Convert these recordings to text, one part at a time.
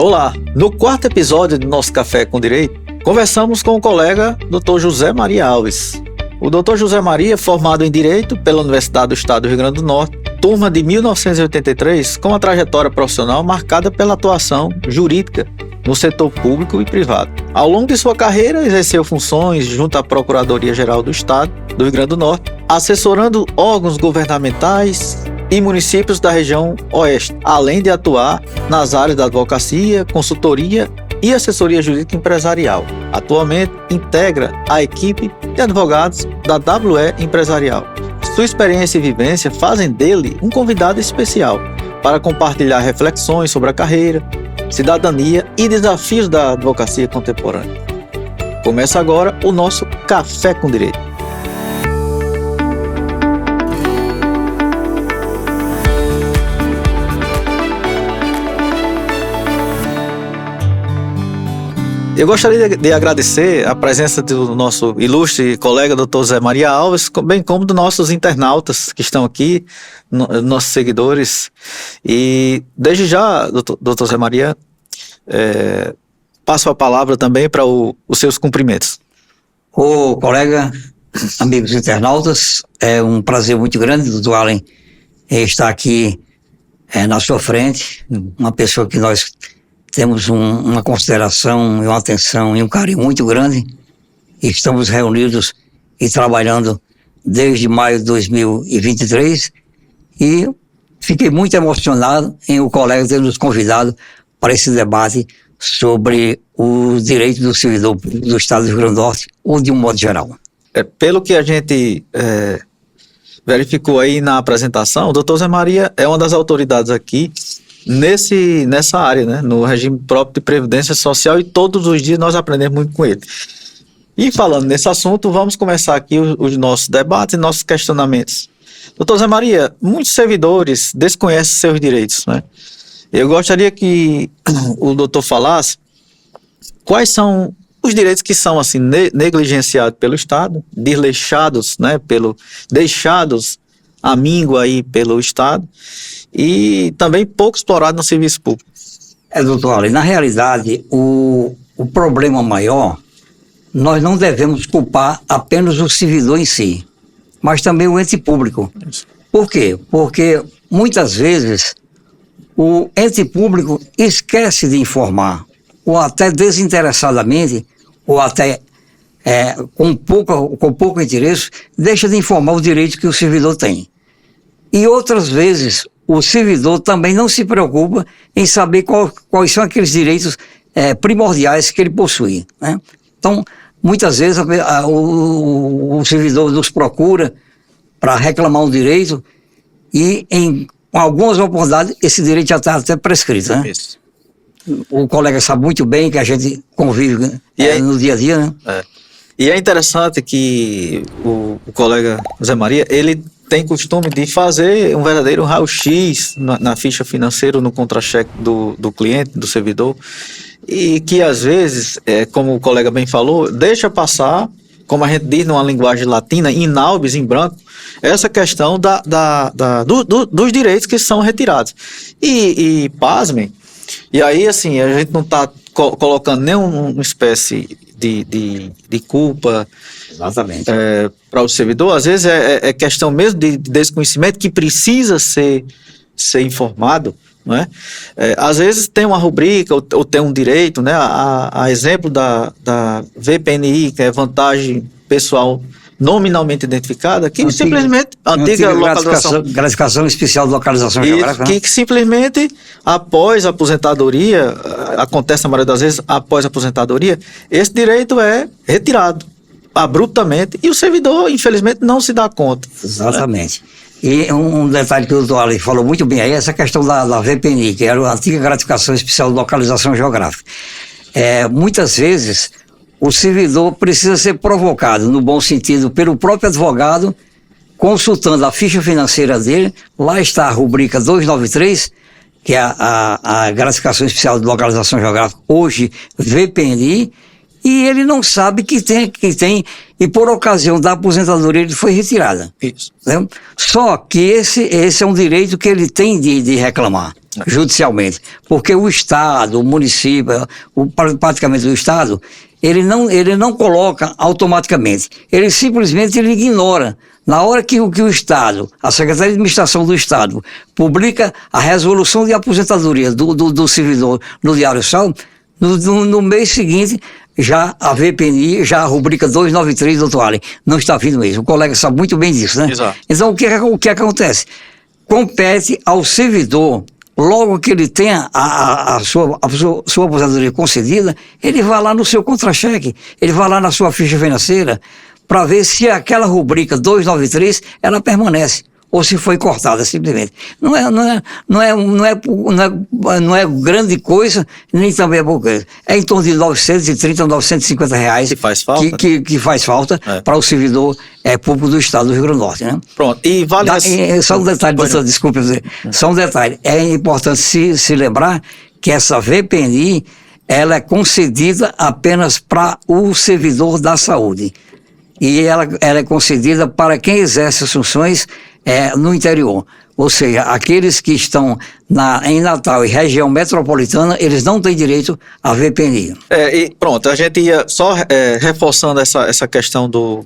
Olá, no quarto episódio do nosso Café com Direito, conversamos com o colega Dr. José Maria Alves. O Dr. José Maria, formado em Direito pela Universidade do Estado do Rio Grande do Norte, turma de 1983, com uma trajetória profissional marcada pela atuação jurídica no setor público e privado. Ao longo de sua carreira, exerceu funções junto à Procuradoria-Geral do Estado do Rio Grande do Norte, assessorando órgãos governamentais e municípios da região Oeste, além de atuar nas áreas da advocacia, consultoria e assessoria jurídica empresarial. Atualmente, integra a equipe de advogados da WE Empresarial. Sua experiência e vivência fazem dele um convidado especial para compartilhar reflexões sobre a carreira, cidadania e desafios da advocacia contemporânea. Começa agora o nosso Café com Direito. Eu gostaria de agradecer a presença do nosso ilustre colega Dr. Zé Maria Alves, bem como dos nossos internautas que estão aqui, nossos seguidores. E desde já, Dr. Zé Maria, passo a palavra também para os seus cumprimentos. Ô colega, amigos internautas, é um prazer muito grande, doutor Allen, estar aqui na sua frente, uma pessoa que nós temos uma consideração e uma atenção e um carinho muito grande, e estamos reunidos e trabalhando desde maio de 2023, e fiquei muito emocionado em o colega ter nos convidado para esse debate sobre os direitos do servidor público do Estado do Rio Grande do Norte, ou de um modo geral. Pelo que a gente verificou aí na apresentação, o Dr. Zé Maria é uma das autoridades aqui nessa área, né, no regime próprio de previdência social, e todos os dias nós aprendemos muito com ele. E falando nesse assunto, vamos começar aqui os nossos debates e nossos questionamentos. Doutor Zé Maria, muitos servidores desconhecem seus direitos, né? Eu gostaria que o doutor falasse quais são os direitos que são assim negligenciados pelo Estado, desleixados, né, deixados à míngua aí pelo Estado, e também pouco explorado no serviço público. Doutor Allen, na realidade, o problema maior, nós não devemos culpar apenas o servidor em si, mas também o ente público. Isso. Por quê? Porque muitas vezes o ente público esquece de informar, ou até desinteressadamente, ou até com pouco interesse, deixa de informar o direito que o servidor tem. E outras vezes o servidor também não se preocupa em saber quais são aqueles direitos primordiais que ele possui, né? Então, muitas vezes o servidor nos procura para reclamar um direito, e em algumas oportunidades esse direito já está até prescrito, né? Isso. O colega sabe muito bem que a gente convive no dia a dia, né? E é interessante que o colega Zé Maria, ele tem costume de fazer um verdadeiro raio-x na ficha financeira, no contra-cheque do cliente, do servidor, e que às vezes, como o colega bem falou, deixa passar, como a gente diz numa linguagem latina, in albis, em branco, essa questão dos direitos que são retirados. E pasmem, e aí assim, a gente não está colocando nenhuma espécie de culpa. Exatamente. Para o servidor, às vezes é questão mesmo de desconhecimento que precisa ser informado, não é? Às vezes tem uma rubrica ou tem um direito, né? A exemplo da VPNI, que é vantagem pessoal nominalmente identificada, que simplesmente antiga gratificação especial de localização geográfica, que simplesmente após a aposentadoria, acontece na maioria das vezes após a aposentadoria, esse direito é retirado abruptamente, e o servidor, infelizmente, não se dá conta. Exatamente. Né? E um detalhe que o doutor Ali falou muito bem aí, essa questão da VPNI, que era a antiga gratificação especial de localização geográfica. Muitas vezes, o servidor precisa ser provocado, no bom sentido, pelo próprio advogado, consultando a ficha financeira dele. Lá está a rubrica 293, que é a gratificação especial de localização geográfica, hoje VPNI, e ele não sabe que tem, e por ocasião da aposentadoria ele foi retirada. Isso. Né? Só que esse é um direito que ele tem de reclamar judicialmente, porque o Estado, o município, praticamente o Estado, ele não coloca automaticamente, ele simplesmente ele ignora. Na hora que o Estado, a Secretaria de Administração do Estado, publica a resolução de aposentadoria do servidor no Diário Oficial, no mês seguinte, já a VPNI, já a rubrica 293, doutor Allen, não está vindo mesmo. O colega sabe muito bem disso, né? Exato. Então, o que acontece? Compete ao servidor, logo que ele tenha a sua aposentadoria concedida, ele vai lá no seu contra-cheque, ele vai lá na sua ficha financeira, para ver se aquela rubrica 293, ela permanece, ou se foi cortada simplesmente. Não é grande coisa, nem também é pouca coisa. É em torno de 930, 950 reais que faz falta, que faz falta para o servidor público do Estado do Rio Grande do Norte, né? Pronto, e vale... Só um detalhe, doutor, desculpe dizer, só um detalhe, é importante se lembrar que essa VPNI, ela é concedida apenas para o servidor da saúde. E ela é concedida para quem exerce as funções no interior. Ou seja, aqueles que estão em Natal e região metropolitana, eles não têm direito à VPNI. E pronto, a gente ia só reforçando essa questão do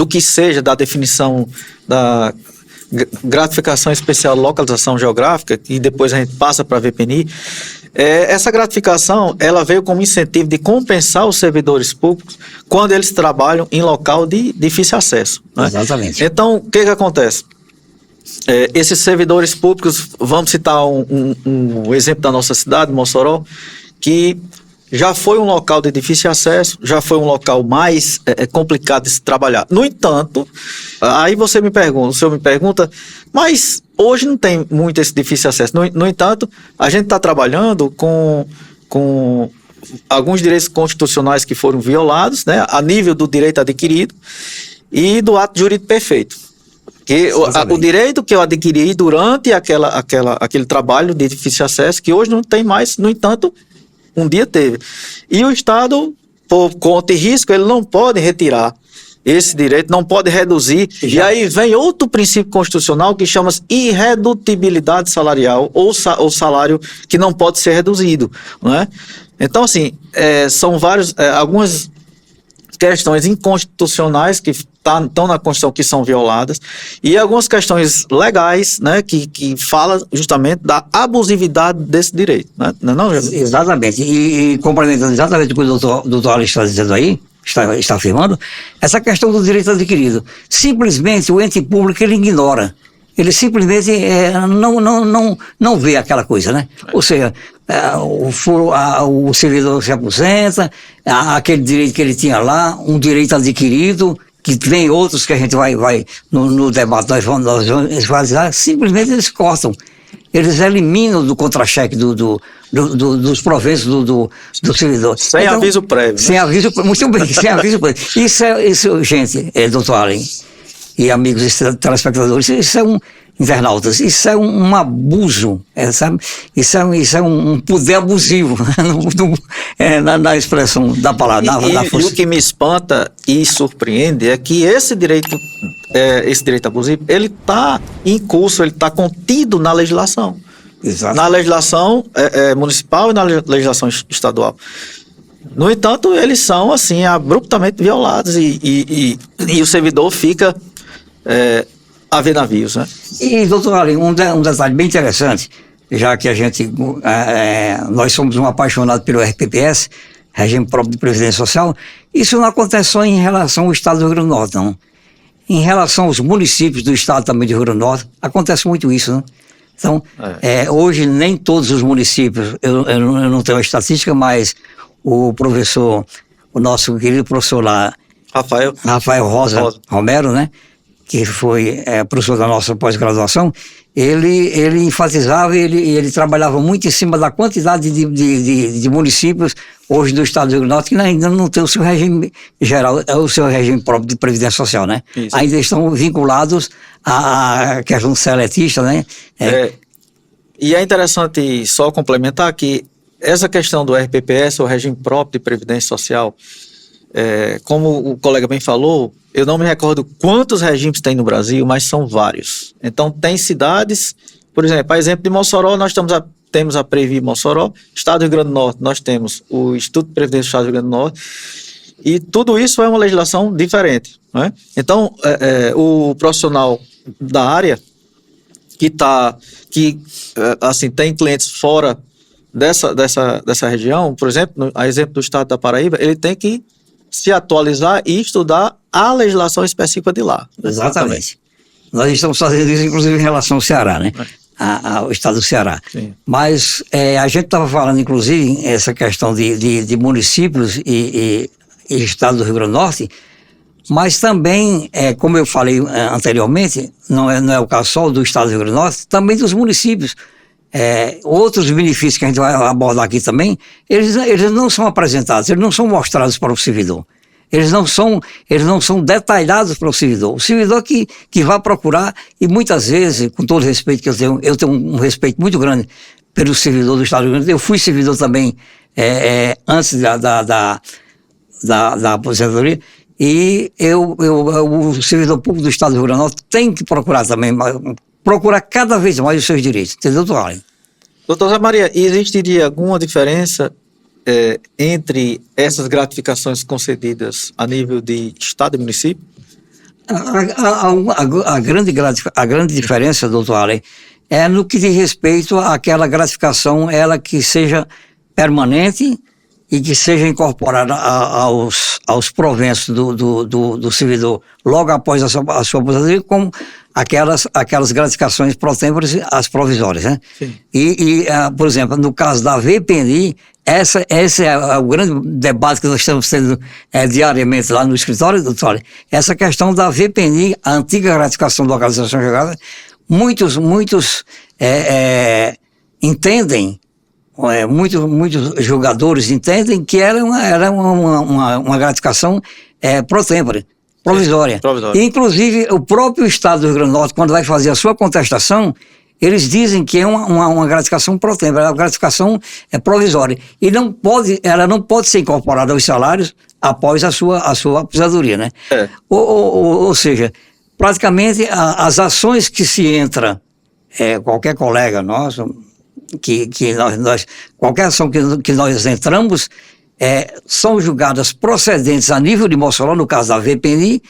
que seja, da definição da gratificação especial localização geográfica, e depois a gente passa para a VPNI. Essa gratificação, ela veio como incentivo de compensar os servidores públicos quando eles trabalham em local de difícil acesso, né? Exatamente. Então, o que acontece? Esses servidores públicos, vamos citar um exemplo da nossa cidade, Mossoró, que já foi um local de difícil acesso, já foi um local mais complicado de se trabalhar. No entanto, aí o senhor me pergunta, mas hoje não tem muito esse difícil acesso. No entanto, a gente está trabalhando com alguns direitos constitucionais que foram violados, né, a nível do direito adquirido e do ato jurídico perfeito. Que o direito que eu adquiri durante aquele trabalho de difícil acesso, que hoje não tem mais, no entanto, um dia teve. E o Estado, por conta e risco, ele não pode retirar esse direito, não pode reduzir. E aí vem outro princípio constitucional que chama-se irredutibilidade salarial, ou salário que não pode ser reduzido, não é? Então, assim, são algumas questões inconstitucionais que estão na Constituição que são violadas, e algumas questões legais, né, que falam justamente da abusividade desse direito, né? Não, exatamente, e complementando exatamente o que o doutor Alex está dizendo aí, está afirmando, essa questão do direito adquirido, simplesmente o ente público ele ignora. Ele simplesmente não vê aquela coisa, né? Ou seja, o servidor se aposenta, aquele direito que ele tinha lá, um direito adquirido, que tem outros que a gente vai no debate, nós vamos falar, simplesmente eles cortam. Eles eliminam do contra-cheque dos proventos do servidor. Sem aviso prévio. Sem aviso prévio, muito bem, sem aviso prévio. Isso, gente, doutor Allen e amigos telespectadores, isso é internautas, isso é um abuso, sabe? Isso é um poder abusivo na expressão da palavra. E o que me espanta e surpreende é que esse direito abusivo, ele está em curso, ele está contido na legislação. Exato. Na legislação municipal e na legislação estadual. No entanto, eles são assim abruptamente violados e o servidor fica a ver navios, né? E, doutor Allen, um detalhe bem interessante, já que nós somos um apaixonado pelo RPPS, Regime Próprio de Previdência Social, isso não acontece só em relação ao Estado do Rio Grande do Norte, não. Em relação aos municípios do Estado também do Rio Grande do Norte, acontece muito isso, né? Então, hoje nem todos os municípios, eu não tenho a estatística, mas o nosso querido professor lá, Rafael Rosa Romero, né? Que foi professor da nossa pós-graduação, ele enfatizava, ele trabalhava muito em cima da quantidade de municípios hoje do Estado do Rio Grande do Norte que ainda não tem o seu regime geral, o seu regime próprio de previdência social, né? Isso. Ainda estão vinculados à questão seletista, né? E é interessante só complementar que essa questão do RPPS, o regime próprio de previdência social, como o colega bem falou, eu não me recordo quantos regimes tem no Brasil, mas são vários. Então, tem cidades, por exemplo, a exemplo de Mossoró, nós temos a Previ Mossoró, Estado do Rio Grande do Norte, nós temos o Instituto de Previdência do Estado do Rio Grande do Norte, e tudo isso é uma legislação diferente, né? Então, o profissional da área que assim, tem clientes fora dessa região, por exemplo, a exemplo do estado da Paraíba, ele tem que se atualizar e estudar a legislação específica de lá. Exatamente. Nós estamos fazendo isso, inclusive, em relação ao Ceará, né? Ao estado do Ceará. Sim. Mas a gente estava falando, inclusive, essa questão de municípios e estado do Rio Grande do Norte, mas também, como eu falei anteriormente, não é o caso só do estado do Rio Grande do Norte, também dos municípios. Outros benefícios que a gente vai abordar aqui também, eles não são apresentados, eles não são mostrados para o servidor. Eles não são detalhados para o servidor. O servidor que vai procurar, e muitas vezes, com todo o respeito que eu tenho um respeito muito grande pelo servidor do estado do Rio Grande do Norte. Eu fui servidor também antes da aposentadoria, e o servidor público do estado do Rio Grande do Norte tem que procurar também, procurar cada vez mais os seus direitos, entendeu, doutor Allen? Doutor Zé Maria, existiria alguma diferença entre essas gratificações concedidas a nível de estado e município? A grande diferença, doutor Allen, é no que diz respeito àquela gratificação, ela que seja permanente e que seja incorporada aos proventos do servidor logo após a sua aposentadoria, como aquelas gratificações pro tempore, as provisórias, né? Sim. Por exemplo, no caso da VPNI, esse é o grande debate que nós estamos tendo diariamente lá no escritório, doutor. Essa questão da VPNI, a antiga gratificação de localização geográfica, muitos entendem, muitos julgadores entendem que era uma gratificação pro tempore, provisória. Provisória. E, inclusive, o próprio Estado do Rio Grande do Norte, quando vai fazer a sua contestação, eles dizem que é uma gratificação pro tempore, a gratificação é provisória. E ela não pode ser incorporada aos salários após a sua aposentadoria, né? Ou seja, praticamente as ações que se entra, qualquer colega nosso, qualquer ação que nós entramos, são julgadas procedentes a nível de Mossoró, no caso da VPNI,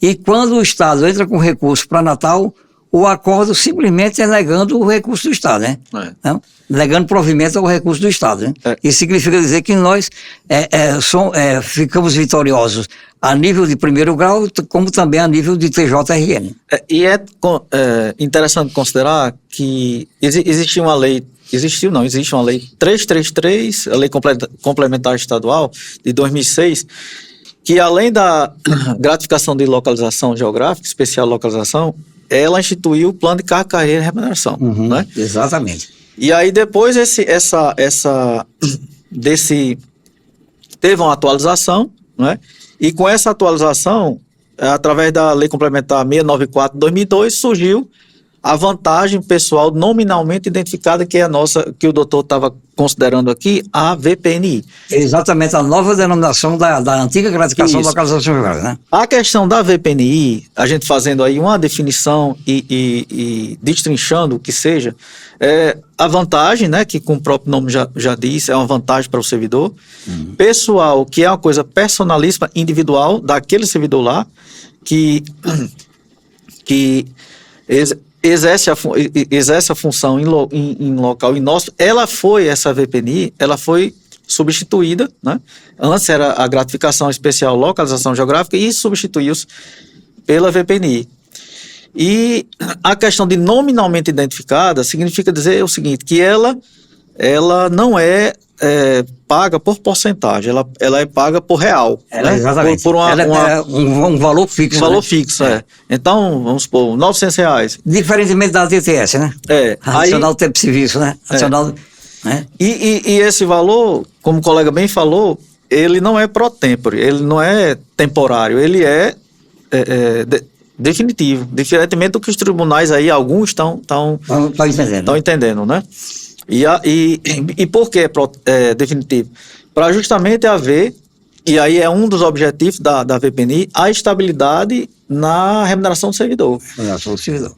e quando o Estado entra com recurso para Natal, o acordo simplesmente é negando o recurso do Estado, né? Não? Negando provimento ao recurso do Estado, né? Isso significa dizer que nós ficamos vitoriosos a nível de primeiro grau, como também a nível de TJRN. E é interessante considerar que existe uma lei 333, a Lei Complementar Estadual, de 2006, que além da gratificação de localização geográfica, especial localização, ela instituiu o plano de carreira e remuneração. Né? Exatamente. E aí depois teve uma atualização, né? E com essa atualização, através da Lei Complementar 694 de 2002, surgiu a vantagem pessoal nominalmente identificada, que é a nossa, que o doutor estava considerando aqui, a VPNI. Exatamente, a nova denominação da antiga gratificação de localização geográfica, né? A questão da VPNI, a gente fazendo aí uma definição e destrinchando o que seja, a vantagem, né, que com o próprio nome já disse, é uma vantagem para o servidor. Pessoal, que é uma coisa personalíssima, individual, daquele servidor lá, que exerce a função em local inóspito. Essa VPNI, ela foi substituída, né? Antes era a gratificação especial localização geográfica e substituiu-se pela VPNI. E a questão de nominalmente identificada significa dizer o seguinte, que ela não é paga por porcentagem, ela é paga por real. Né? Exatamente. Um valor fixo. Um valor fixo, Então, vamos supor, R$900. Diferentemente da DTS, né? Adicional tempo de serviço, né? Adicional, né? E esse valor, como o colega bem falou, ele não é pro tempore, ele não é temporário, ele é definitivo, diferentemente do que os tribunais aí, alguns estão entendendo, né? E por que é definitivo? Para justamente haver, e aí é um dos objetivos da VPNI, a estabilidade na remuneração do servidor. Remuneração do servidor.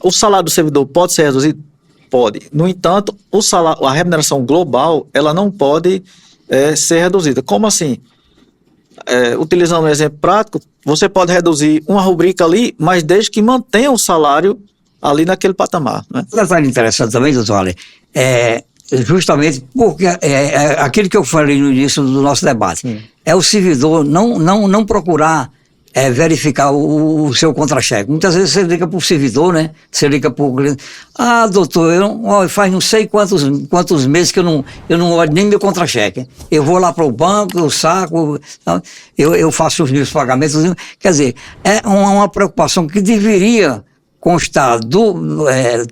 O salário do servidor pode ser reduzido? Pode. No entanto, a remuneração global, ela não pode ser reduzida. Como assim? Utilizando um exemplo prático, você pode reduzir uma rubrica ali, mas desde que mantenha o salário ali naquele patamar. Né? Um detalhe interessante também, doutor Ale, justamente porque aquilo que eu falei no início do nosso debate, é o servidor não procurar verificar o seu contra-cheque. Muitas vezes você liga para o servidor, né? Você liga para o cliente. Ah, doutor, faz não sei quantos meses que eu não olho nem meu contra-cheque. Eu vou lá para o banco, eu saco, eu faço os meus pagamentos. Quer dizer, é uma preocupação que deveria constar,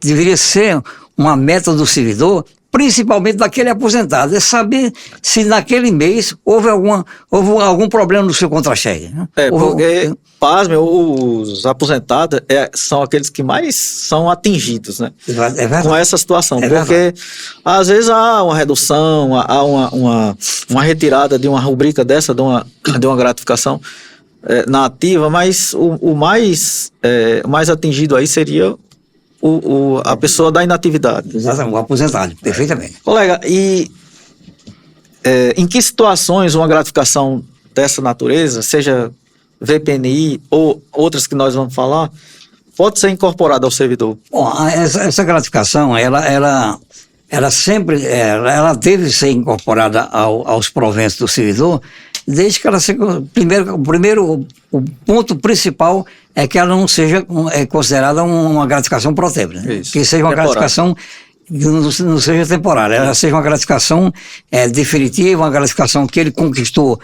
deveria ser uma meta do servidor, principalmente daquele aposentado, é saber se naquele mês houve algum problema no seu contra-cheque. Né? Porque, pasme, os aposentados são aqueles que mais são atingidos, né? Com essa situação. Porque às vezes há uma redução, há uma retirada de uma rubrica dessa, de uma gratificação na ativa, mas o mais atingido aí seria a pessoa da inatividade. Exatamente, o aposentado, perfeitamente. Colega, e em que situações uma gratificação dessa natureza, seja VPNI ou outras que nós vamos falar, pode ser incorporada ao servidor? Bom, essa gratificação, ela sempre deve ser incorporada aos proventos do servidor, desde que ela seja, o ponto principal é que ela não seja considerada uma gratificação pro tempore, né? Que seja uma gratificação que não seja temporária, ela seja uma gratificação definitiva, uma gratificação que ele conquistou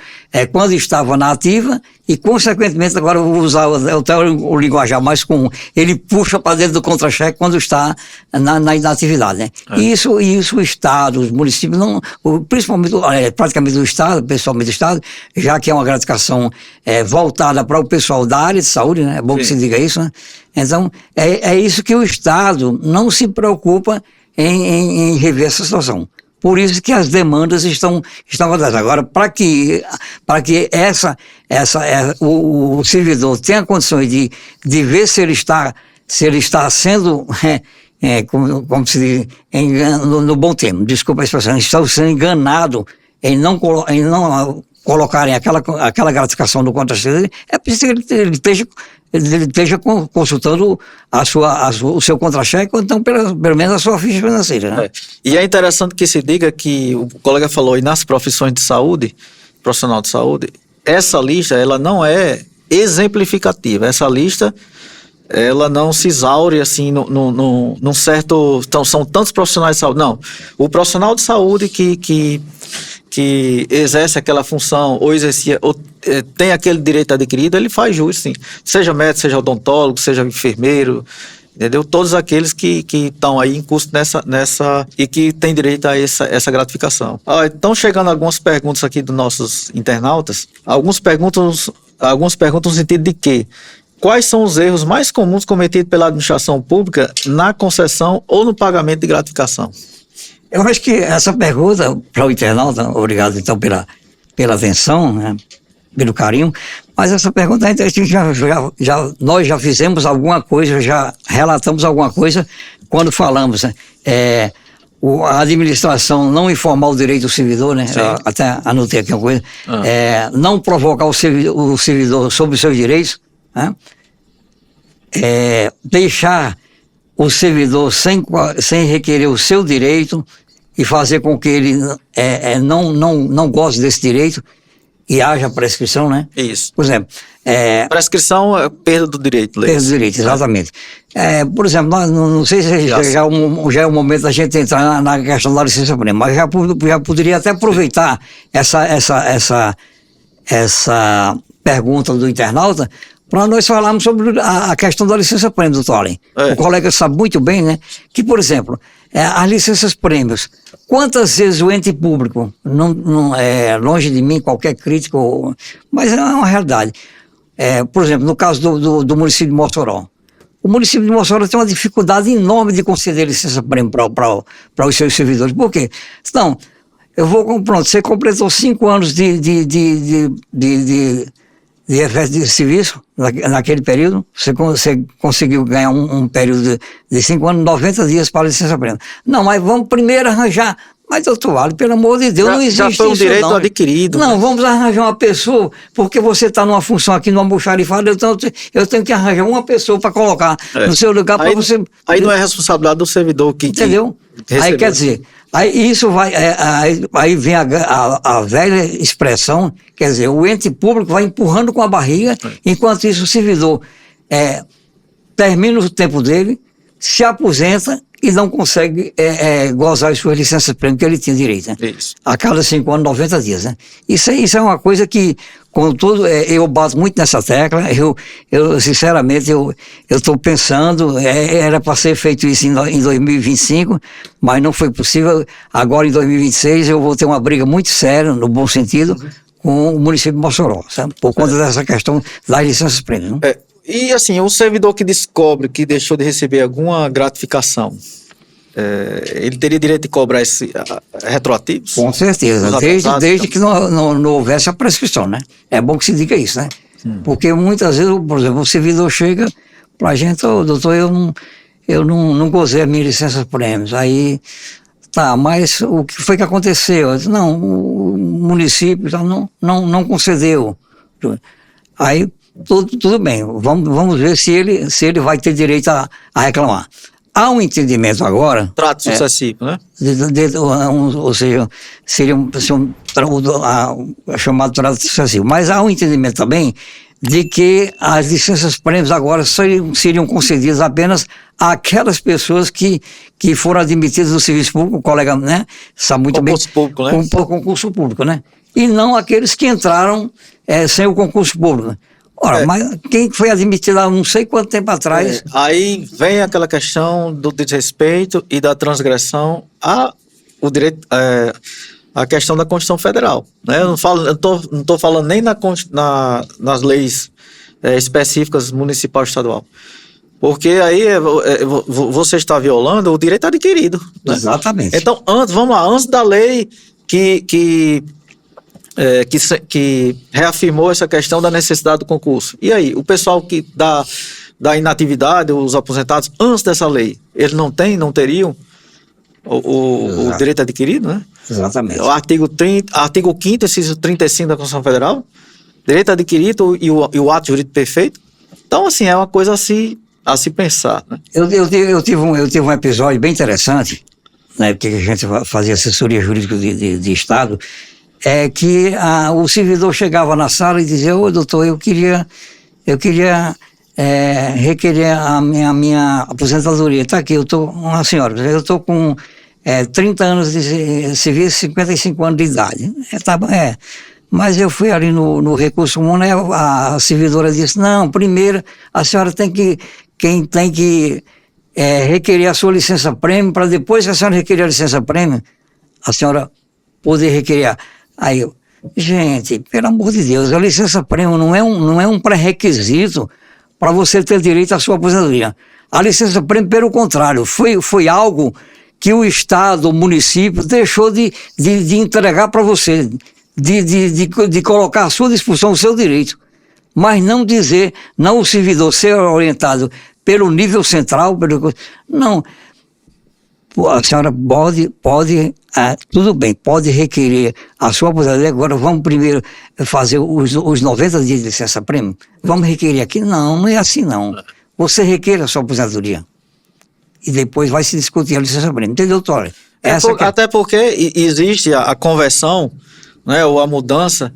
quando estava na ativa e, consequentemente, agora eu vou usar o linguajar mais comum, ele puxa para dentro do contra-cheque quando está na inatividade, né? E isso o Estado, os municípios, principalmente, praticamente o Estado, pessoalmente o Estado, já que é uma gratificação voltada para o pessoal da área de saúde, né? É bom que se diga isso, né? Então, é isso que o Estado não se preocupa em rever essa situação. Por isso que as demandas estão acontecendo. Agora, para que o servidor tenha condições de ver se ele está sendo, como se diz, no bom termo, desculpa a expressão, está sendo enganado em não colocarem aquela gratificação no contra-cheque, é preciso que ele esteja consultando o seu contra-cheque, ou então pelo menos a sua ficha financeira. Né? E é interessante que se diga que o colega falou aí nas profissões de saúde, profissional de saúde, essa lista ela não é exemplificativa, essa lista ela não se exaure assim num certo... Então, são tantos profissionais de saúde. Não, o profissional de saúde que exerce aquela função ou exercia ou tem aquele direito adquirido, ele faz jus, sim. Seja médico, seja odontólogo, seja enfermeiro, entendeu? Todos aqueles que estão aí em curso nessa e que têm direito a essa gratificação. Estão chegando algumas perguntas aqui dos nossos internautas. Algumas perguntas no sentido de que quais são os erros mais comuns cometidos pela administração pública na concessão ou no pagamento de gratificação? Eu acho que essa pergunta para o internauta, obrigado então pela atenção, né, pelo carinho, mas essa pergunta nós já fizemos alguma coisa, já relatamos alguma coisa quando falamos, né, a administração não informar o direito do servidor, né, até anotei aqui uma coisa, não provocar o servidor sobre os seus direitos, né, deixar o servidor sem requerer o seu direito e fazer com que ele não goste desse direito e haja prescrição, né? Isso. Por exemplo... prescrição é perda do direito. Perda do direito, exatamente. Por exemplo, não sei se já é o momento da gente entrar na questão da licença prêmio, mas já poderia até aproveitar essa pergunta do internauta para nós falarmos sobre a questão da licença prêmio, doutor Allen. O colega sabe muito bem, né, que, por exemplo, as licenças prêmios, quantas vezes o ente público, não é longe de mim qualquer crítica, mas é uma realidade. Por exemplo, no caso do município de Mossoró, o município de Mossoró tem uma dificuldade enorme de conceder licença-prêmio para os seus servidores. Por quê? Então, pronto, você completou 5 anos de efeito de serviço naquele período, você conseguiu ganhar um período de 5 anos, 90 dias para licença-prêmio. Não, mas vamos primeiro arranjar. Mas, doutor Alho, pelo amor de Deus, não existe isso. Já foi um direito adquirido. Não, vamos arranjar uma pessoa, porque você está numa função aqui no almoxarifado, eu tenho que arranjar uma pessoa para colocar no seu lugar para você... Aí não é responsabilidade do servidor que... Entendeu? Aí quer dizer, aí isso vai... Aí vem a velha expressão, quer dizer, o ente público vai empurrando com a barriga, enquanto isso o servidor termina o tempo dele, se aposenta e não consegue gozar as suas licenças-prêmio que ele tinha direito, né? Isso. A cada 5 anos, 90 dias, né? Isso é uma coisa que, contudo, eu bato muito nessa tecla. Eu sinceramente, eu estou pensando, era para ser feito isso em 2025, mas não foi possível. Agora, em 2026, eu vou ter uma briga muito séria, no bom sentido, com o município de Mossoró, sabe? Por conta dessa questão das licenças-prêmio, né? E assim, o servidor que descobre que deixou de receber alguma gratificação, ele teria direito de cobrar esse retroativos? Com certeza, desde que não houvesse a prescrição, né? É bom que se diga isso, né? Porque muitas vezes, por exemplo, o servidor chega pra gente, doutor, eu não gozei a minha licença-prêmios. Aí, tá, mas o que foi que aconteceu? Eu disse, não, o município não concedeu. Aí, tudo bem, vamos ver se ele vai ter direito a reclamar. Há um entendimento agora... Trato sucessivo, né? Ou seja, seria chamado trato sucessivo. Mas há um entendimento também de que as licenças-prêmios agora seriam concedidas apenas àquelas pessoas que foram admitidas no serviço público, o colega, né, sabe muito bem... Concurso público, né? Por concurso público, né? E não aqueles que entraram sem o concurso público, né? Ora, mas quem foi admitido há não sei quanto tempo atrás... Aí vem aquela questão do desrespeito e da transgressão o direito, a questão da Constituição Federal, né? Eu não estou falando nem nas leis específicas municipal e estadual, porque aí você está violando o direito adquirido, né? Exatamente. Então, antes da lei que reafirmou essa questão da necessidade do concurso. E aí, o pessoal que da inatividade, os aposentados, antes dessa lei, eles não teriam o direito adquirido, né? Exatamente. O artigo 5º, inciso 35 da Constituição Federal, direito adquirido e o ato jurídico perfeito. Então, assim, é uma coisa a se pensar, né? Eu tive um episódio bem interessante, na época que a gente fazia assessoria jurídica de Estado, que o servidor chegava na sala e dizia, doutor, eu queria requerer a minha aposentadoria. Está aqui, eu estou com 30 anos de serviço, 55 anos de idade. Mas eu fui ali no recurso comum, né, a servidora disse, não, primeiro a senhora tem que requerer a sua licença-prêmio, para depois que a senhora requerer a licença-prêmio, a senhora poder requerer. Aí gente, pelo amor de Deus, a licença-prêmio não é um pré-requisito para você ter direito à sua aposentadoria. A licença-prêmio, pelo contrário, foi algo que o Estado, o município, deixou de entregar para você, de colocar à sua disposição o seu direito, mas não o servidor ser orientado pelo nível central, não. A senhora pode tudo bem, pode requerer a sua aposentadoria. Agora vamos primeiro fazer os 90 dias de licença-prêmio? Vamos requerer aqui? Não é assim não. Você requer a sua aposentadoria e depois vai se discutir a licença-prêmio. Entendeu, doutor? Até porque existe a conversão, né, ou a mudança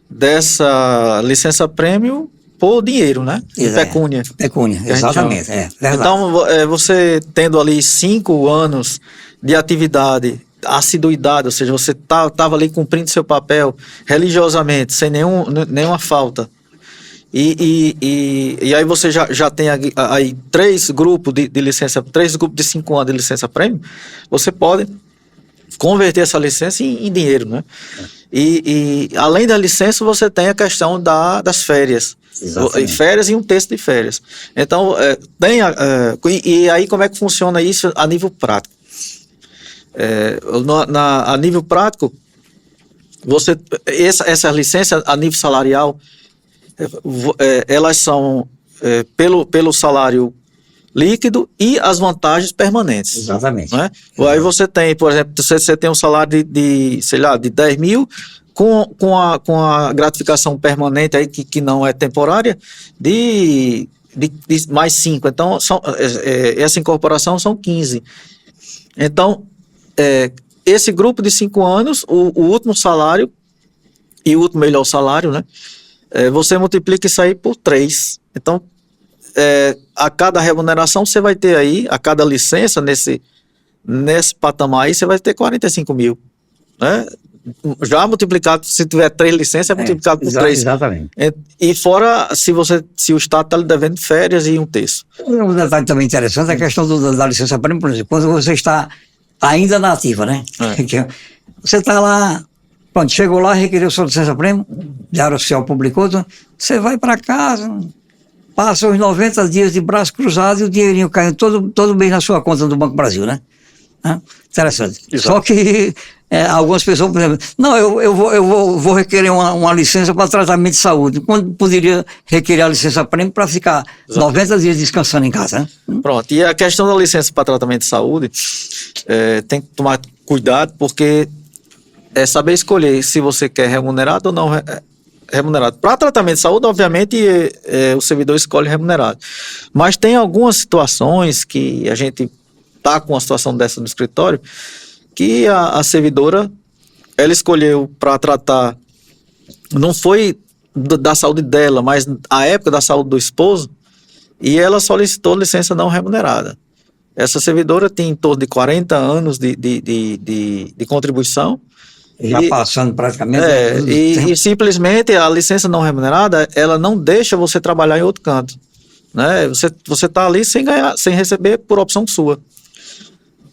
dessa licença-prêmio por dinheiro, né? Pecúnia. Pecúnia, exatamente. Então, você tendo ali 5 anos de atividade, assiduidade, ou seja, você estava ali cumprindo seu papel religiosamente, sem nenhuma falta. E aí você já tem aí 3 grupos de licença, 3 grupos de 5 anos de licença-prêmio, você pode converter essa licença em dinheiro, né? E além da licença, você tem a questão das férias. Exatamente. Férias e 1/3 de férias. Então, e aí como é que funciona isso a nível prático? A nível prático, essa licença a nível salarial, elas são pelo salário líquido e as vantagens permanentes. Exatamente. Né? Aí você tem, por exemplo, você tem um salário de 10 mil, com a gratificação permanente aí, que não é temporária, de mais 5. Então, essa incorporação são 15. Então, esse grupo de 5 anos, o último salário e o último melhor salário, né? Você multiplica isso aí por 3. Então, a cada remuneração você vai ter aí, a cada licença nesse patamar aí, você vai ter 45 mil. Né? Já multiplicado, se tiver 3 licenças, é multiplicado por 3. Exatamente. E fora, se o Estado está lhe devendo férias e 1/3. Um detalhe também interessante é a questão da licença prêmio, por exemplo, quando você está ainda na ativa, né? Você está lá, pronto, chegou lá, requeriu sua licença prêmio, Diário Oficial publicou, então, você vai para casa, passa os 90 dias de braço cruzado e o dinheirinho caindo todo mês na sua conta do Banco Brasil, né? Interessante. Exato. Só que algumas pessoas, por exemplo, não, eu vou requerer uma licença para tratamento de saúde, quando poderia requerer a licença prêmio para ficar 90 dias descansando em casa, né? Pronto, e a questão da licença para tratamento de saúde, tem que tomar cuidado, porque é saber escolher se você quer remunerado ou não remunerado. Para tratamento de saúde, obviamente, o servidor escolhe remunerado. Mas tem algumas situações que a gente está com uma situação dessa no escritório, que a servidora, ela escolheu para tratar, não foi da saúde dela, mas a época da saúde do esposo, e ela solicitou licença não remunerada. Essa servidora tem em torno de 40 anos de contribuição. Já passando praticamente. E simplesmente a licença não remunerada, ela não deixa você trabalhar em outro canto. Né? Você está ali sem ganhar, sem receber por opção sua.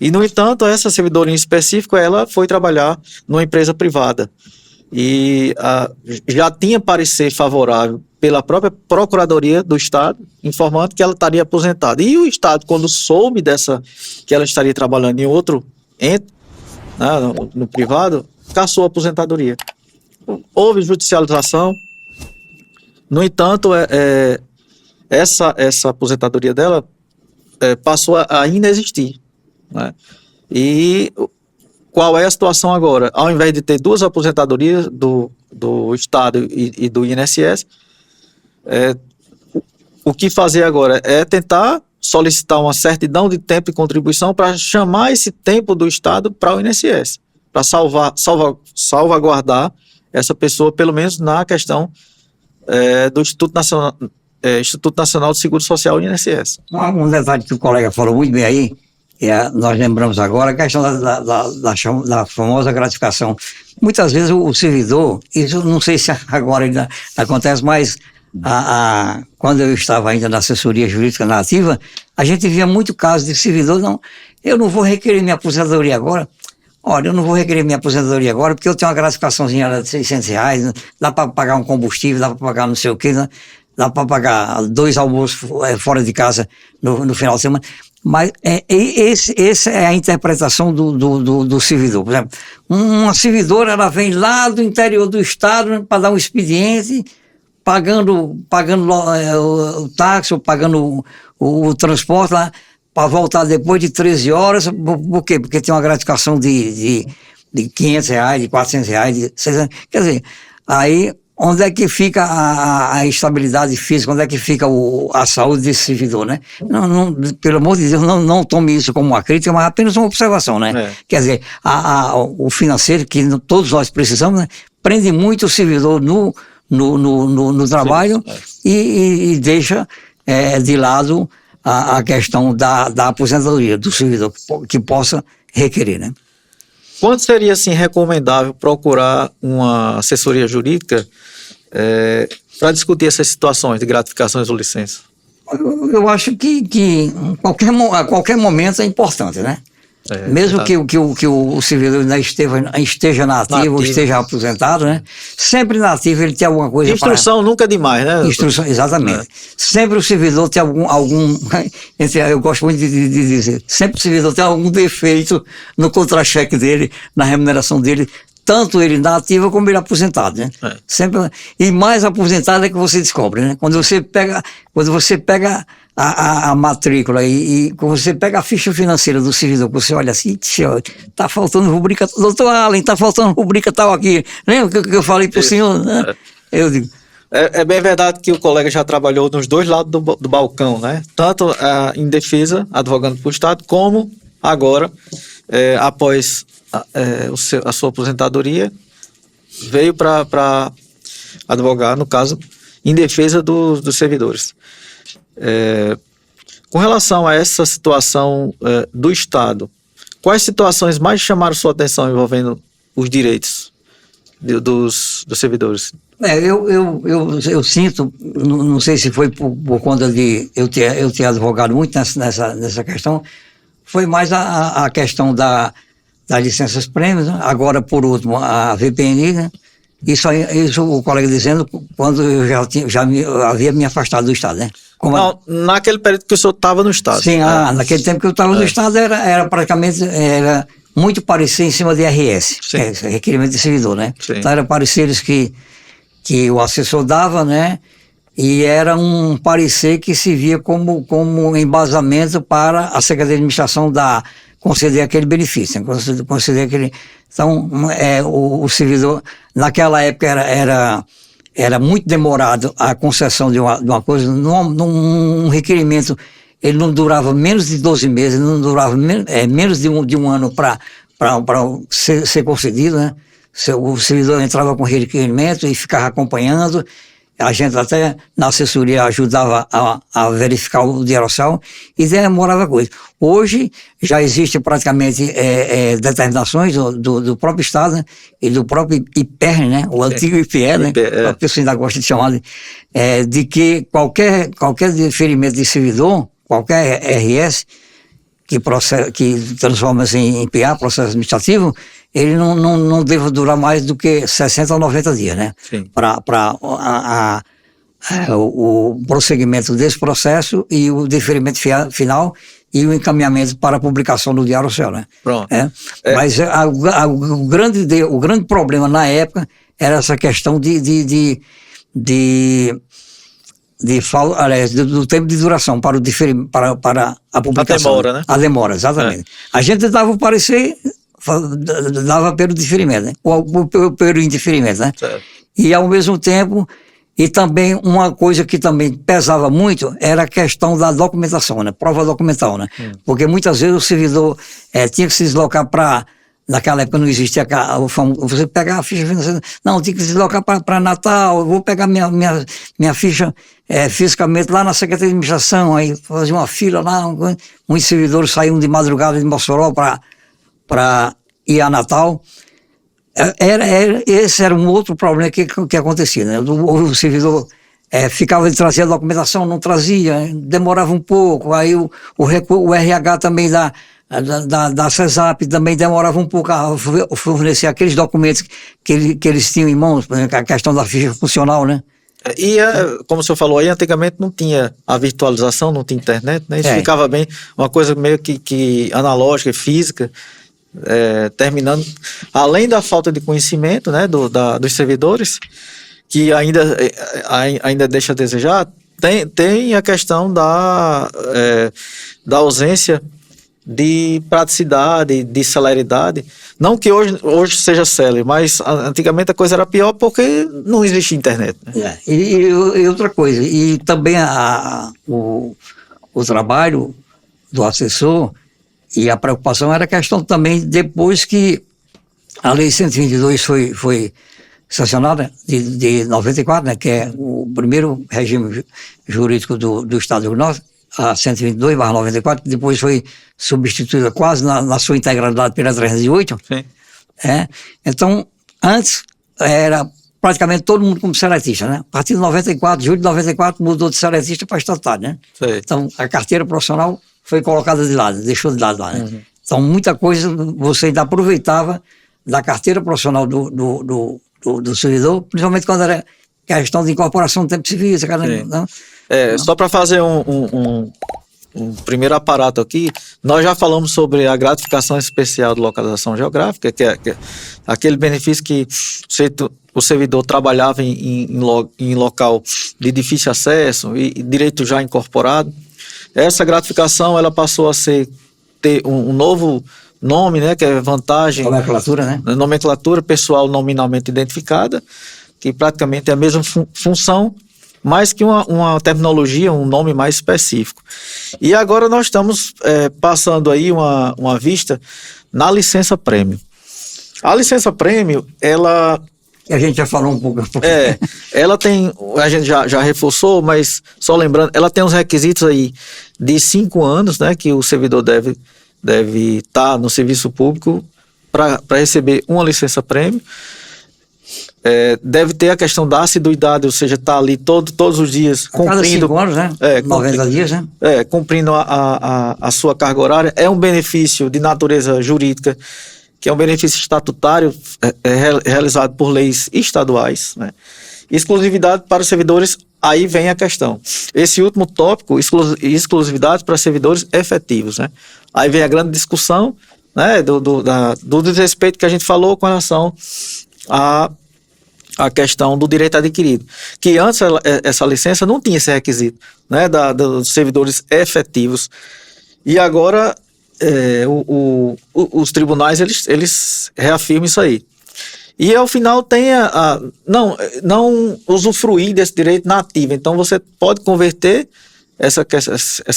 E, no entanto, essa servidora em específico, ela foi trabalhar numa empresa privada. E já tinha parecer favorável pela própria Procuradoria do Estado, informando que ela estaria aposentada. E o Estado, quando soube que ela estaria trabalhando em outro ente, né, no privado, cassou a aposentadoria. Houve judicialização. No entanto, essa aposentadoria dela passou a inexistir. Né? E qual é a situação agora? Ao invés de ter 2 aposentadorias do Estado e do INSS, o que fazer agora é tentar solicitar uma certidão de tempo de contribuição para chamar esse tempo do Estado para o INSS, para salvaguardar essa pessoa, pelo menos na questão do Instituto Nacional de Seguro Social, INSS. Um detalhe que o colega falou muito bem aí, nós lembramos agora a questão da famosa gratificação. Muitas vezes o servidor, isso não sei se agora ainda acontece, mas quando eu estava ainda na assessoria jurídica na ativa, a gente via muito caso de servidor, não, eu não vou requerer minha aposentadoria agora. Olha, eu não vou requerer minha aposentadoria agora porque eu tenho uma gratificaçãozinha de R$600, dá para pagar um combustível, dá para pagar não sei o quê, né? Dá para pagar 2 almoços fora de casa no final de semana. Mas essa é a interpretação do servidor. Por exemplo, uma servidora, ela vem lá do interior do estado para dar um expediente, pagando o táxi, ou pagando o transporte lá, para voltar depois de 13 horas. Por quê? Porque tem uma gratificação de R$500, de R$400, de R$600. Quer dizer, aí onde é que fica a estabilidade física, onde é que fica a saúde desse servidor, né? Não, pelo amor de Deus, não tome isso como uma crítica, mas apenas uma observação, né? Quer dizer, o financeiro, que todos nós precisamos, né, prende muito o servidor no trabalho. Sim, e deixa de lado a questão da aposentadoria do servidor que possa requerer, né? Quando seria, assim, recomendável procurar uma assessoria jurídica para discutir essas situações de gratificações ou licença? Eu acho que a qualquer momento é importante, né? Mesmo que o servidor ainda esteja na ativa ou esteja aposentado, né? Sempre na ativa ele tem alguma coisa. Instrução nunca é demais, né? Instrução, exatamente. Sempre o servidor tem algum eu gosto muito de dizer, sempre o servidor tem algum defeito no contra-cheque dele, na remuneração dele, tanto ele na ativa como ele aposentado, né? Sempre, e mais aposentado é que você descobre, né? Quando você pega a matrícula e quando você pega a ficha financeira do servidor, você olha assim, tá faltando rubrica, doutor Allen, tá faltando rubrica tal aqui. Lembra que eu falei pro senhor, né? Eu digo... É bem verdade que o colega já trabalhou nos dois lados do balcão, né? Tanto em defesa, advogando para o Estado, como agora, após a sua aposentadoria, veio para advogar, no caso, em defesa dos servidores. Com relação a essa situação do Estado, quais situações mais chamaram sua atenção envolvendo os direitos dos servidores? Eu sinto, não sei se foi por conta de eu ter advogado muito nessa questão, foi mais a questão das licenças prêmios, né? Agora, por último, a VPNI, né? Isso o colega dizendo quando eu havia me afastado do Estado, né? Não, naquele período que o senhor estava no Estado. Sim, naquele tempo que eu estava no Estado era praticamente muito parecido em cima de RS, requerimento de servidor, né? Sim. Então eram pareceres que o assessor dava, né? E era um parecer que se via como embasamento para a Secretaria de Administração conceder aquele benefício, né? Conceder aquele... Então, o servidor, naquela época era muito demorado a concessão de uma coisa, num requerimento, ele não durava menos de 12 meses, não durava menos de um ano para ser concedido, né? O servidor entrava com requerimento e ficava acompanhando, a gente até na assessoria ajudava a verificar o diarossal e demorava coisa. Hoje já existe praticamente determinações do próprio Estado, né? E do próprio IPER, né? O antigo IPE, né? A pessoa ainda gosta de chamar de que qualquer deferimento de servidor, qualquer RS que transforma-se em PA, processo administrativo, ele não deve durar mais do que 60 ou 90 dias, né? Para o prosseguimento desse processo e o deferimento final e o encaminhamento para a publicação no Diário Oficial, né? Pronto. Mas o grande problema na época era essa questão do tempo de duração para a publicação. A demora, né? A demora, exatamente. A gente dava o parecer, dava pelo diferimento, né? Pelo indeferimento, né? Certo. E ao mesmo tempo, e também uma coisa que também pesava muito era a questão da documentação, né? Prova documental, né? Porque muitas vezes o servidor tinha que se deslocar naquela época não existia você pegar a ficha financeira, não, tinha que se deslocar para Natal, eu vou pegar minha ficha fisicamente lá na Secretaria de Administração, aí fazer uma fila lá, muitos servidores saíam de madrugada de Mossoró para ir a Natal. Esse era um outro problema que acontecia, né? O servidor ficava de trazer a documentação, não trazia, demorava um pouco, aí o RH também da CESAP também demorava um pouco a fornecer aqueles documentos que eles tinham em mãos, por exemplo, a questão da ficha funcional, né? E, como o senhor falou aí, antigamente não tinha a virtualização, não tinha internet, né? Isso ficava bem, uma coisa meio que analógica e física, terminando, além da falta de conhecimento, né, dos servidores, que ainda deixa a desejar, tem a questão da ausência de praticidade, de celeridade. Não que hoje seja célere, mas antigamente a coisa era pior porque não existia internet, né? E outra coisa, e também o trabalho do assessor e a preocupação era a questão também, depois que a Lei 122 foi sancionada, de 94, né, que é o primeiro regime jurídico do Estado do Rio Grande do Norte, a 122/94, depois foi substituída quase na sua integralidade pela 308. Sim. Então, antes era praticamente todo mundo como seletista, né? A partir de 94, julho de 94, mudou de seletista para estatutário, né? Sim. Então, a carteira profissional foi colocada de lado, deixou de lado lá, né? Então, muita coisa você ainda aproveitava da carteira profissional do servidor, principalmente quando era questão de incorporação do tempo civil. Não? Só para fazer um primeiro aparato aqui, nós já falamos sobre a gratificação especial de localização geográfica, que é aquele benefício que o servidor trabalhava em local de difícil acesso e direito já incorporado. Essa gratificação ela passou a ter um novo nome, né, que é vantagem... Nomenclatura, né? Nomenclatura pessoal nominalmente identificada, que praticamente é a mesma função, mais que uma terminologia, um nome mais específico. E agora nós estamos passando aí uma vista na licença prêmio. A licença prêmio, ela... A gente já falou um pouco. Ela tem, a gente já reforçou, mas só lembrando, ela tem uns requisitos aí de 5 anos, né, que o servidor deve estar no serviço público para receber uma licença prêmio. Deve ter a questão da assiduidade, ou seja, está ali todos os dias cumprindo. Cada 5 anos, né? 90 dias, né? Cumprindo a sua carga horária. É um benefício de natureza jurídica, que é um benefício estatutário realizado por leis estaduais, né? Exclusividade para os servidores, aí vem a questão. Esse último tópico, exclusividade para servidores efetivos, né? Aí vem a grande discussão, né, do desrespeito que a gente falou com relação a questão do direito adquirido, que antes essa licença não tinha esse requisito, né, dos servidores efetivos, e agora os tribunais eles reafirmam isso aí. E ao final tem não usufruir desse direito na ativa, então você pode converter essa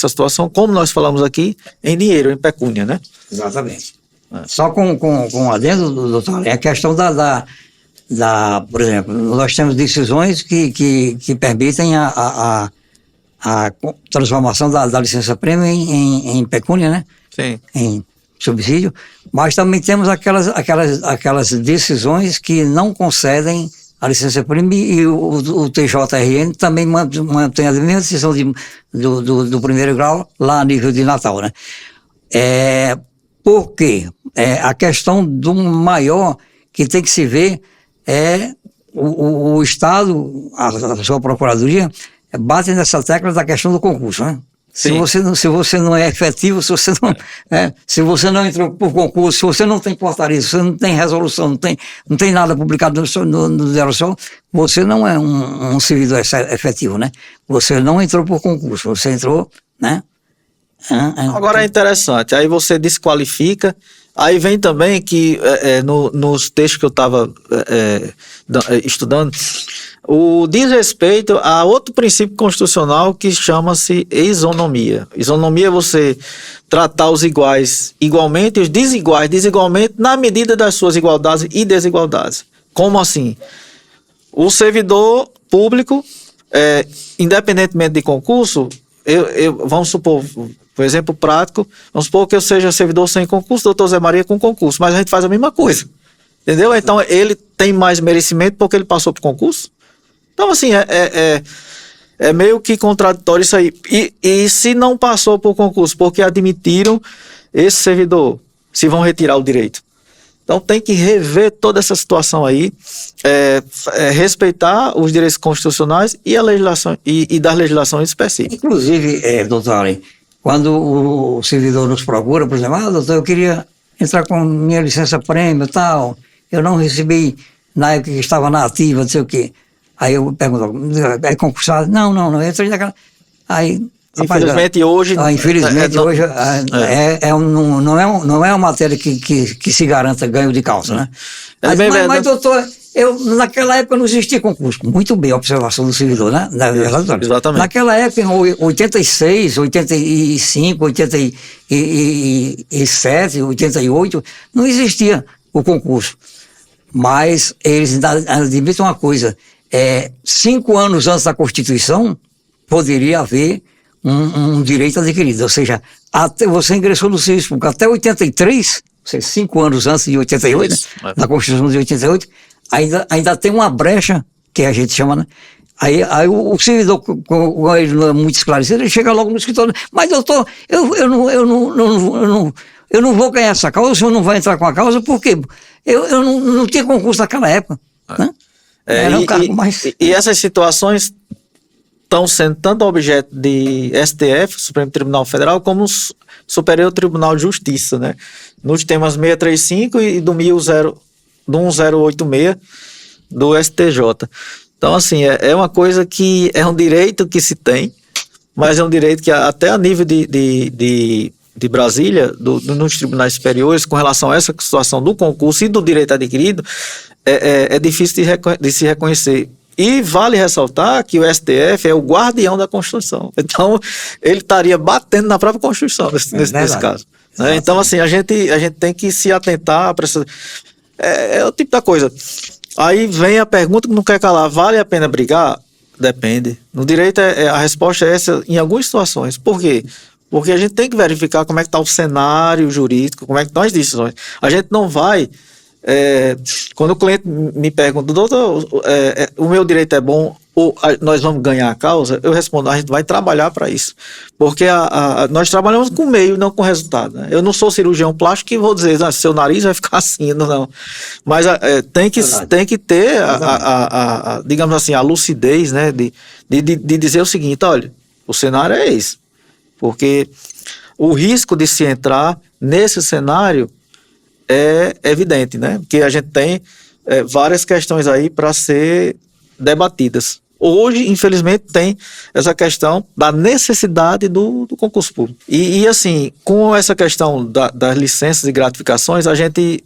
situação, como nós falamos aqui, em dinheiro, em pecúnia, né? Exatamente. Só com adendo, doutor, é a questão por exemplo, nós temos decisões que permitem a transformação da licença prêmio em pecúnia, né? Sim. Em subsídio, mas também temos aquelas decisões que não concedem a licença prêmio, e o TJRN também mantém a mesma decisão do primeiro grau lá a nível de Natal, né? Porque a questão do maior que tem que se ver o Estado, a sua Procuradoria, bate nessa tecla da questão do concurso, né? Se você não é efetivo, se você não entrou por concurso, se você não tem portaria, se você não tem resolução, não tem nada publicado no Diário Oficial, você não é um servidor efetivo, né? Você não entrou por concurso, você entrou, né? Agora é interessante, aí você desqualifica. Aí vem também que nos textos que eu estava estudando, o desrespeito a outro princípio constitucional que chama-se isonomia. Isonomia é você tratar os iguais igualmente e os desiguais desigualmente na medida das suas igualdades e desigualdades. Como assim? O servidor público, independentemente de concurso, vamos supor, por exemplo prático, vamos supor que eu seja servidor sem concurso, doutor Zé Maria com concurso, mas a gente faz a mesma coisa, entendeu? Então ele tem mais merecimento porque ele passou por concurso. Então assim, é meio que contraditório isso aí. E se não passou por concurso porque admitiram esse servidor, se vão retirar o direito. Então tem que rever toda essa situação aí, respeitar os direitos constitucionais e a legislação e das legislações específicas. Inclusive, doutor Allen, quando o servidor nos procura, por exemplo, doutor, eu queria entrar com minha licença prêmio e tal, eu não recebi na época que estava na ativa, não sei o quê. Aí eu pergunto, é concursado? Não, eu entrei naquela... Aí... Infelizmente hoje... hoje não é uma matéria que se garanta ganho de causa, né? Mas doutor, naquela época não existia concurso. Muito bem a observação do servidor, né? Exatamente. Naquela época, em 86, 85, 87, 88, não existia o concurso. Mas eles admitem uma coisa, 5 anos antes da Constituição, poderia haver um direito adquirido, ou seja, você ingressou no serviço público até 83, ou seja, 5 anos antes de 88, da Constituição de 88, ainda tem uma brecha, que a gente chama, né? Aí o servidor, ele não é muito esclarecido, ele chega logo no escritório, mas doutor, eu eu não vou ganhar essa causa, o senhor não vai entrar com a causa, por quê? Eu não tinha concurso naquela época. Né? Era um cargo mais... E essas situações estão sendo tanto objeto de STF, Supremo Tribunal Federal, como Superior Tribunal de Justiça, né? Nos temas 635 e do 1086 do STJ. Então, assim, é uma coisa que é um direito que se tem, mas é um direito que até a nível de Brasília, nos tribunais superiores, com relação a essa situação do concurso e do direito adquirido, é difícil de se reconhecer. E vale ressaltar que o STF é o guardião da Constituição. Então, ele estaria batendo na própria Constituição nesse caso. Né? Então, assim, a gente tem que se atentar para essa... É o tipo da coisa. Aí vem a pergunta que não quer calar. Vale a pena brigar? Depende. No direito, a resposta é essa em algumas situações. Por quê? Porque a gente tem que verificar como é que está o cenário jurídico, como é que estão as decisões. A gente não vai... quando o cliente me pergunta, doutor, o meu direito é bom ou nós vamos ganhar a causa, eu respondo, a gente vai trabalhar para isso. Porque nós trabalhamos com meio, não com resultado. Né? Eu não sou cirurgião plástico que vou dizer, seu nariz vai ficar assim, não. Mas tem que ter, digamos assim, a lucidez, né, de dizer o seguinte, olha, o cenário é esse. Porque o risco de se entrar nesse cenário é evidente, né? Porque a gente tem várias questões aí para ser debatidas. Hoje, infelizmente, tem essa questão da necessidade do concurso público. E assim, com essa questão das licenças e gratificações, a gente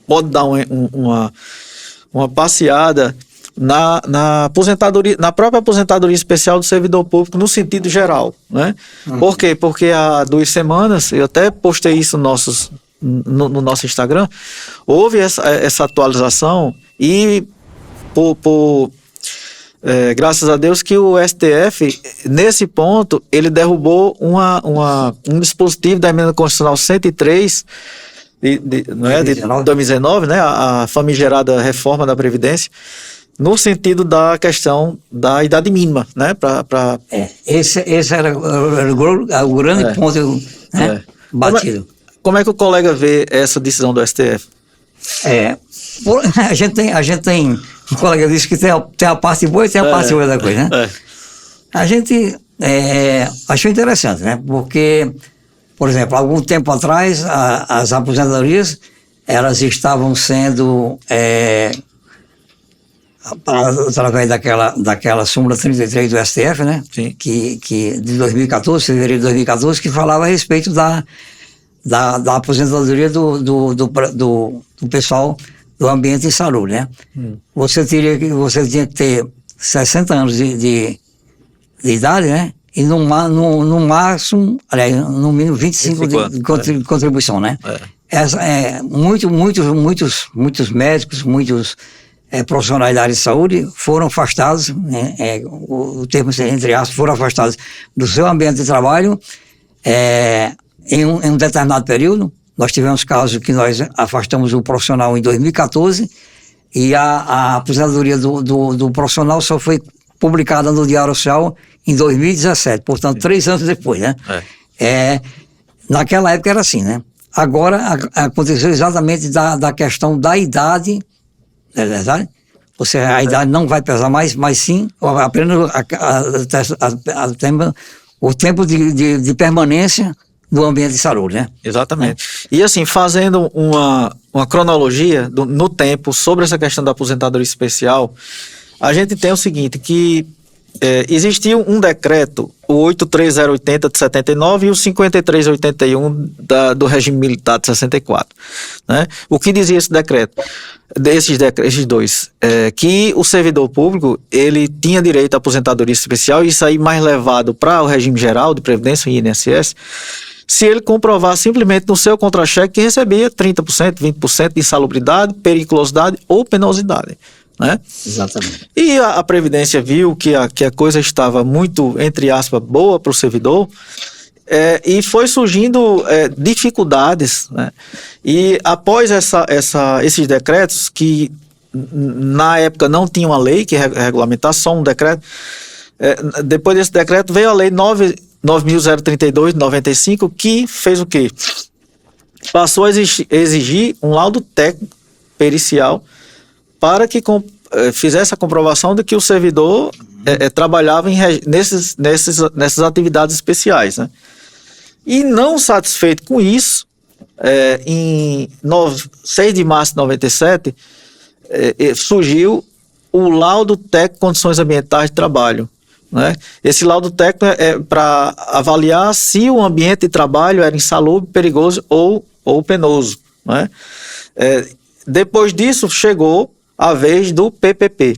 pode dar uma passeada na aposentadoria, na própria aposentadoria especial do servidor público no sentido geral, né? Por quê? Porque há 2 semanas, eu até postei isso no nosso Instagram, houve essa atualização e graças a Deus que o STF, nesse ponto, ele derrubou um dispositivo da emenda constitucional 103 de 2019, né, a famigerada reforma da Previdência, no sentido da questão da idade mínima, né, esse era o grande ponto, né, batido. Como é que o colega vê essa decisão do STF? A gente tem o colega disse que tem a parte boa e tem a parte boa da coisa, né? A gente achou interessante, né? Porque, por exemplo, algum tempo atrás, as aposentadorias, elas estavam sendo, através daquela súmula 33 do STF, né? Sim. Que de 2014, fevereiro de 2014, que falava a respeito da aposentadoria do pessoal do ambiente insalubre, né? Você tinha que ter 60 anos de idade, né? E no máximo, aliás, no mínimo 25 de contribuição, né? Muitos médicos, muitos profissionais da área de saúde foram afastados, né? O termo entre aspas, foram afastados do seu ambiente de trabalho em um determinado período. Nós tivemos casos que nós afastamos o profissional em 2014 e a aposentadoria do profissional só foi publicada no Diário Oficial em 2017, portanto, 3 anos depois, né? Naquela época era assim, né? Agora aconteceu exatamente da questão da idade, não é verdade? Ou seja, a idade não vai pesar mais, mas sim apenas o tempo de permanência do ambiente de saúde, né? Exatamente. E assim, fazendo uma cronologia no tempo sobre essa questão da aposentadoria especial, a gente tem o seguinte, que existiu um decreto, o 83080 de 79 e o 5381 do regime militar de 64. Né? O que dizia esse decreto? Esses dois, que o servidor público, ele tinha direito à aposentadoria especial e isso aí mais levado para o regime geral de Previdência e INSS, se ele comprovar simplesmente no seu contra-cheque que recebia 30%, 20% de insalubridade, periculosidade ou penosidade. Né? Exatamente. E a Previdência viu que a coisa estava muito, entre aspas, boa para o servidor, e foi surgindo dificuldades, né? E após esses decretos, que na época não tinha uma lei que regulamentasse, só um decreto, depois desse decreto veio a lei 9.032 de 95, que fez o quê? passou a exigir um laudo técnico pericial para que fizesse a comprovação de que o servidor trabalhava nessas atividades especiais, né? E não satisfeito com isso, em 6 de março de 97, surgiu o laudo técnico de condições ambientais de trabalho, né? Esse laudo técnico é para avaliar se o ambiente de trabalho era insalubre, perigoso ou penoso, né? Depois disso, chegou a vez do PPP,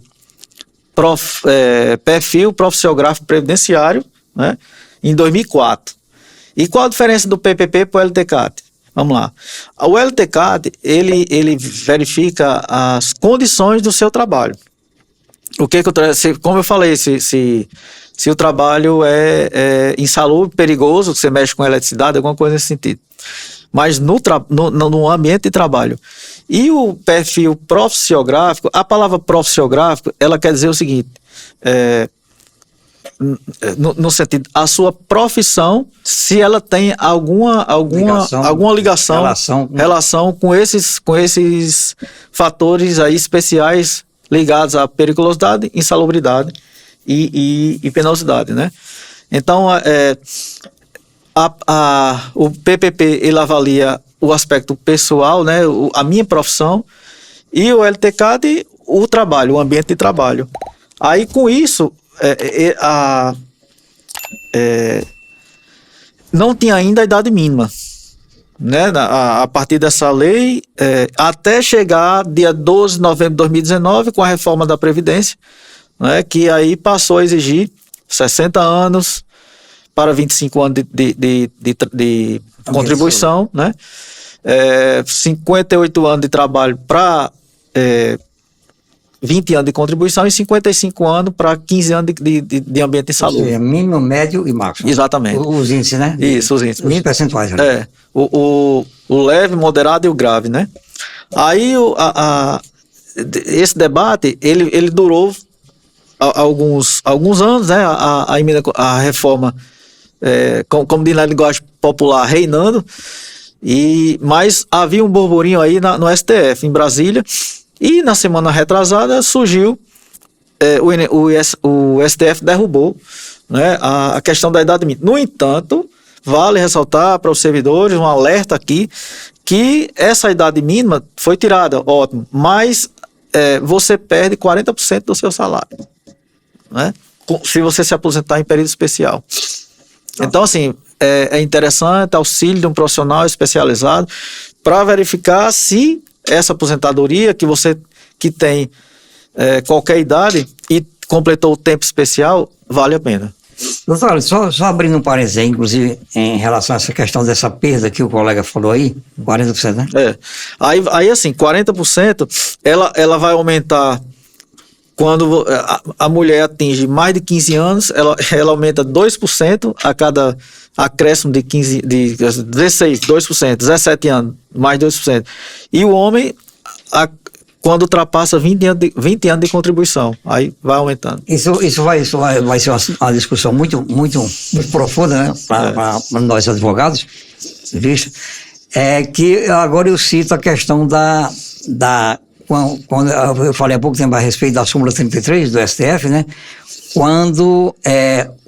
Perfil Profissiográfico Previdenciário, né? Em 2004. E qual a diferença do PPP para o LTCAT? Vamos lá. O LTCAT, ele verifica as condições do seu trabalho. Como eu falei, se o trabalho é insalubre, perigoso, você mexe com eletricidade, alguma coisa nesse sentido. Mas no ambiente de trabalho. E o perfil profissiográfico, a palavra profissiográfico, ela quer dizer o seguinte, no sentido, a sua profissão, se ela tem alguma relação com esses fatores aí especiais ligados à periculosidade, insalubridade e penosidade, né? Então, o PPP, ele avalia o aspecto pessoal, né, a minha profissão, e o LTCAT, o trabalho, o ambiente de trabalho. Aí, com isso, não tinha ainda a idade mínima, né? A partir dessa lei, até chegar dia 12 de novembro de 2019, com a reforma da Previdência, né, que aí passou a exigir 60 anos para 25 anos de contribuição, né? 58 anos de trabalho para 20 anos de contribuição e 55 anos para 15 anos de ambiente insalubre. Mínimo, médio e máximo. Exatamente. Os índices, né? Isso, os índices. Mínimo percentuais. Né? O leve, moderado e o grave, né? Aí esse debate, ele durou alguns anos, né? A reforma, como diz na linguagem popular, reinando, mas havia um burburinho aí no STF, em Brasília, e na semana retrasada surgiu, o STF derrubou, né, a questão da idade mínima. No entanto, vale ressaltar para os servidores, um alerta aqui, que essa idade mínima foi tirada, ótimo, mas você perde 40% do seu salário, né, se você se aposentar em período especial. Então, assim, é interessante auxílio de um profissional especializado para verificar se essa aposentadoria que tem qualquer idade e completou o tempo especial, vale a pena. Doutor, só abrindo um parênteses, inclusive, em relação a essa questão dessa perda que o colega falou aí, 40%, né? Aí assim, 40%, ela vai aumentar quando a mulher atinge mais de 15 anos, ela aumenta 2% a cada acréscimo de 16, 2%, 17 anos, mais 2%. E o homem, quando ultrapassa 20 anos de contribuição, aí vai aumentando. Isso vai ser uma discussão muito profunda, né, para nós advogados, visto? Que agora eu cito a questão quando eu falei há pouco tempo a respeito da súmula 33 do STF, né, quando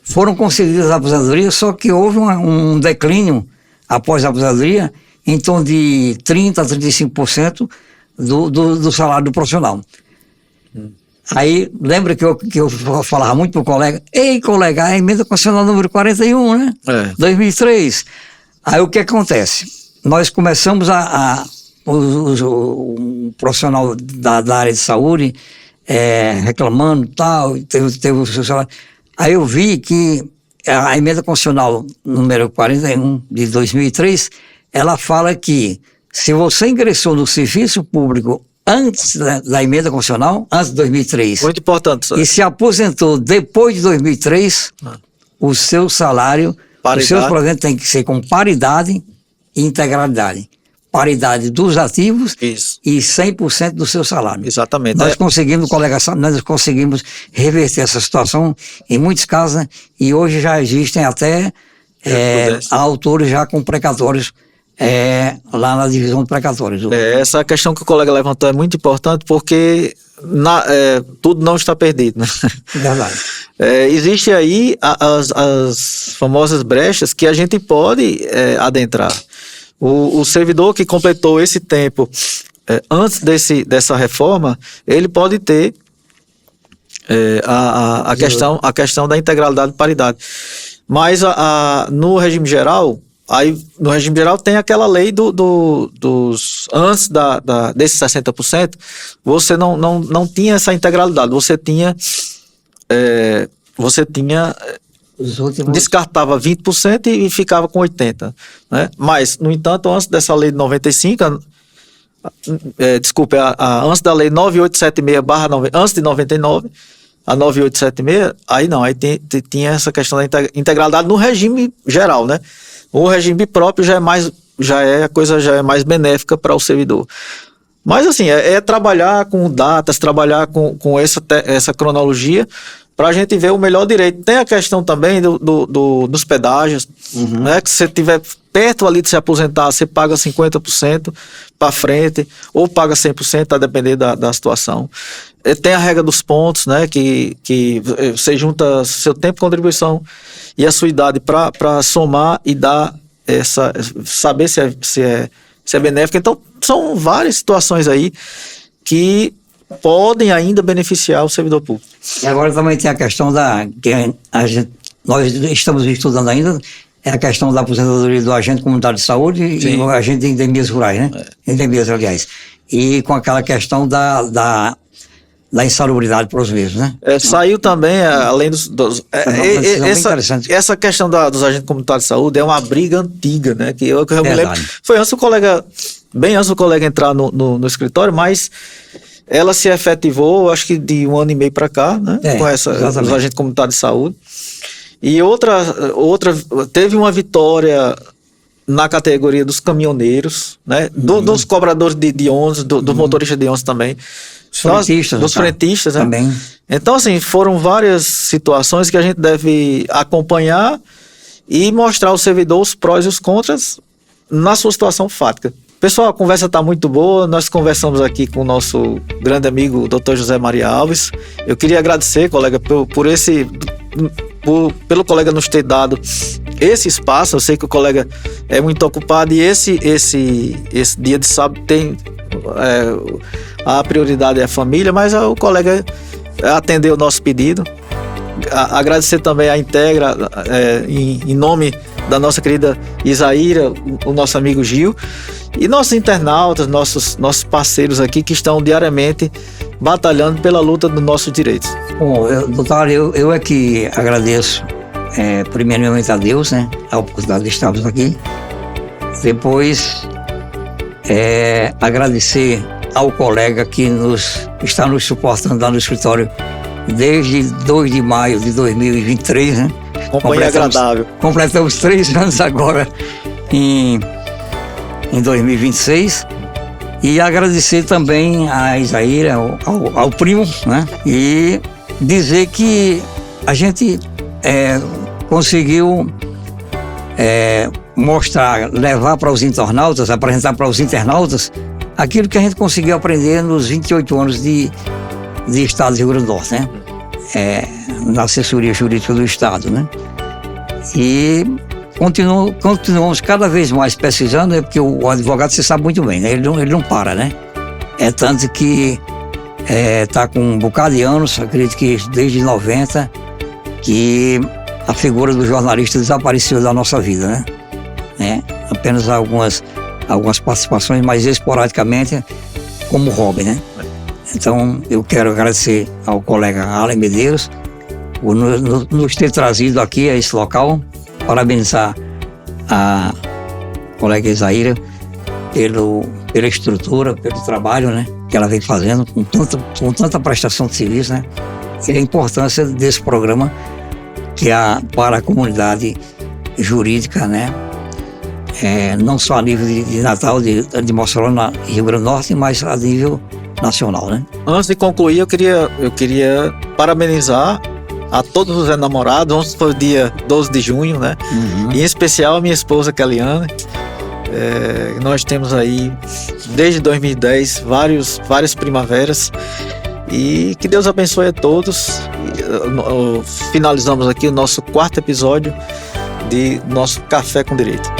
foram concedidas a aposentadoria, só que houve um declínio após a aposentadoria em torno de 30% a 35% do salário do profissional. Aí, lembra que eu falava muito para o colega, ei colega, a emenda constitucional número 41, né? 2003. Aí o que acontece? Nós começamos o profissional da área de saúde reclamando tal, teve o seu salário. Aí eu vi que a emenda constitucional número 41 de 2003, ela fala que se você ingressou no serviço público antes da emenda constitucional, antes de 2003, muito importante, e se aposentou depois de 2003, o seu salário, os seus proventos têm que ser com paridade e integralidade. Paridade dos ativos. Isso. E 100% do seu salário. Exatamente. Nós conseguimos reverter essa situação em muitos casos, né? E hoje já existem até autores já com precatórios lá na divisão de precatórios. Essa questão que o colega levantou é muito importante, porque tudo não está perdido, né? Verdade. Existe aí as famosas brechas que a gente pode adentrar. O servidor que completou esse tempo antes dessa reforma, ele pode ter a questão da integralidade e paridade. Mas no regime geral, tem aquela lei dos antes desses 60%, você não tinha essa integralidade, você tinha descartava 20% e ficava com 80%, né? Mas, no entanto, antes dessa lei de 95, antes da lei 9876/90, antes de 99, a 9876, aí tinha essa questão da integralidade no regime geral, né? O regime próprio a coisa já é mais benéfica para o servidor. Mas assim, trabalhar com datas, trabalhar com essa cronologia para a gente ver o melhor direito. Tem a questão também dos pedágios, né? Que se você estiver perto ali de se aposentar, você paga 50% para frente, ou paga 100%, a depender da situação. Tem a regra dos pontos, né? Que você junta seu tempo de contribuição e a sua idade para somar e dar saber se é benéfico. Então, são várias situações aí que podem ainda beneficiar o servidor público. E agora também tem a questão nós estamos estudando ainda, é a questão da aposentadoria do agente comunitário de saúde. Sim. E o agente de endemias rurais, né? Endemias, aliás. E com aquela questão da insalubridade para os mesmos, né? Saiu também, além essa questão dos agentes comunitários de saúde é uma briga antiga, né? Que eu me lembro, foi bem antes do colega entrar no escritório, mas ela se efetivou, acho que de 1 ano e meio para cá, né? Com os agentes comunitários de saúde. E outra teve uma vitória na categoria dos caminhoneiros, né? Dos cobradores de ônibus, dos motoristas de ônibus também. Dos frentistas, né? Também. Então, assim, foram várias situações que a gente deve acompanhar e mostrar ao servidor os prós e os contras na sua situação fática. Pessoal, a conversa está muito boa. Nós conversamos aqui com o nosso grande amigo Dr. José Maria Alves. Eu queria agradecer, colega, pelo colega nos ter dado esse espaço. Eu sei que o colega é muito ocupado e esse dia de sábado tem a prioridade é a família, mas o colega atendeu o nosso pedido. Agradecer também a Integra, em nome da nossa querida Isaíra, o nosso amigo Gil, e nossos internautas, nossos parceiros aqui que estão diariamente batalhando pela luta dos nossos direitos. Bom, doutor, eu é que agradeço primeiramente a Deus, né, a oportunidade de estarmos aqui. Depois agradecer ao colega que está nos suportando lá no escritório desde 2 de maio de 2023, né? Companhia agradável. Completamos 3 anos agora em 2026. E agradecer também a Isaíra, ao primo, né? E dizer que a gente conseguiu mostrar, levar para os internautas, apresentar para os internautas aquilo que a gente conseguiu aprender nos 28 anos de Estado do Rio Grande do Norte, né? Na assessoria jurídica do Estado, né? E continuamos cada vez mais pesquisando, porque o advogado, você sabe muito bem, né? Ele não para, né? Tanto que está com um bocado de anos, acredito que desde 90, que a figura do jornalista desapareceu da nossa vida, né? Apenas algumas participações, mas esporadicamente, como hobby, né? Então, eu quero agradecer ao colega Alan Medeiros por nos ter trazido aqui a esse local, parabenizar a colega Isaíra pela estrutura, pelo trabalho, né, que ela vem fazendo com tanta prestação de serviço, né, e a importância desse programa que para a comunidade jurídica, né, não só a nível de Natal, de Mossoró, Rio Grande do Norte, mas a nível nacional, né? Antes de concluir, eu queria parabenizar a todos os enamorados. Ontem foi o dia 12 de junho, né? Uhum. E em especial a minha esposa, Keliane. Nós temos aí, desde 2010, várias primaveras, e que Deus abençoe a todos. Finalizamos aqui o nosso 4º episódio de nosso Café com Direito.